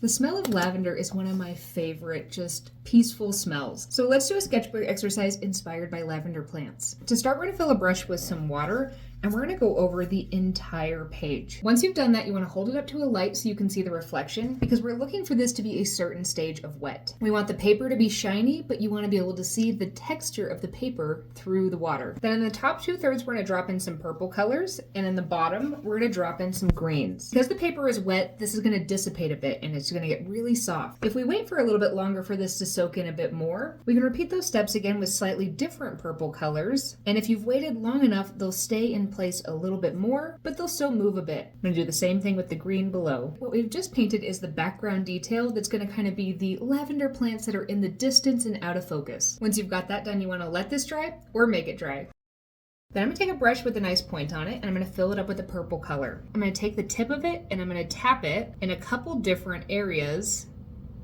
The smell of lavender is one of my favorite, just peaceful smells. So let's do a sketchbook exercise inspired by lavender plants. To start, we're gonna fill a brush with some water and we're gonna go over the entire page. Once you've done that, you wanna hold it up to a light so you can see the reflection, because we're looking for this to be a certain stage of wet. We want the paper to be shiny, but you wanna be able to see the texture of the paper through the water. Then in the top 2/3, we're gonna drop in some purple colors, and in the bottom, we're gonna drop in some greens. Because the paper is wet, this is gonna dissipate a bit and it's gonna get really soft. If we wait for a little bit longer for this to soak in a bit more, we can repeat those steps again with slightly different purple colors. And if you've waited long enough, they'll stay in place a little bit more, but they'll still move a bit. I'm gonna do the same thing with the green below. What we've just painted is the background detail that's gonna kind of be the lavender plants that are in the distance and out of focus. Once you've got that done, you wanna let this dry or make it dry. Then I'm gonna take a brush with a nice point on it and I'm gonna fill it up with a purple color. I'm gonna take the tip of it and I'm gonna tap it in a couple different areas,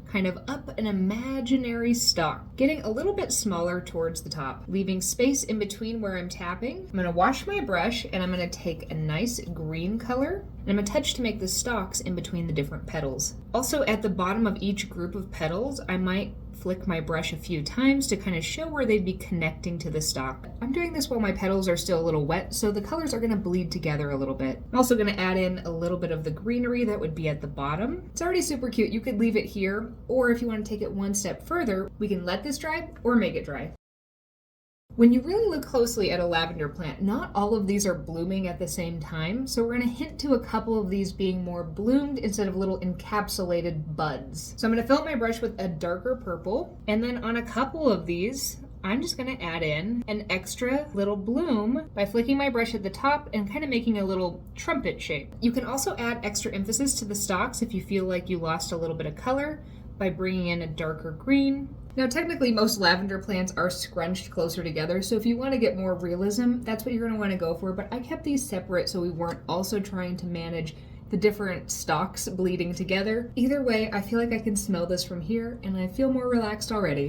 kind of up an imaginary stalk, getting a little bit smaller towards the top, leaving space in between where I'm tapping. I'm gonna wash my brush and I'm gonna take a nice green color and I'm gonna touch to make the stalks in between the different petals. Also at the bottom of each group of petals, I might flick my brush a few times to kind of show where they'd be connecting to the stalk. I'm doing this while my petals are still a little wet, so the colors are going to bleed together a little bit. I'm also going to add in a little bit of the greenery that would be at the bottom. It's already super cute. You could leave it here, or if you want to take it one step further, we can let this dry or make it dry. When you really look closely at a lavender plant, not all of these are blooming at the same time, so we're going to hint to a couple of these being more bloomed instead of little encapsulated buds. So I'm going to fill up my brush with a darker purple, and then on a couple of these, I'm just going to add in an extra little bloom by flicking my brush at the top and kind of making a little trumpet shape. You can also add extra emphasis to the stalks if you feel like you lost a little bit of color by bringing in a darker green. Now technically most lavender plants are scrunched closer together, so if you want to get more realism, that's what you're going to want to go for, but I kept these separate so we weren't also trying to manage the different stalks bleeding together. Either way, I feel like I can smell this from here and I feel more relaxed already.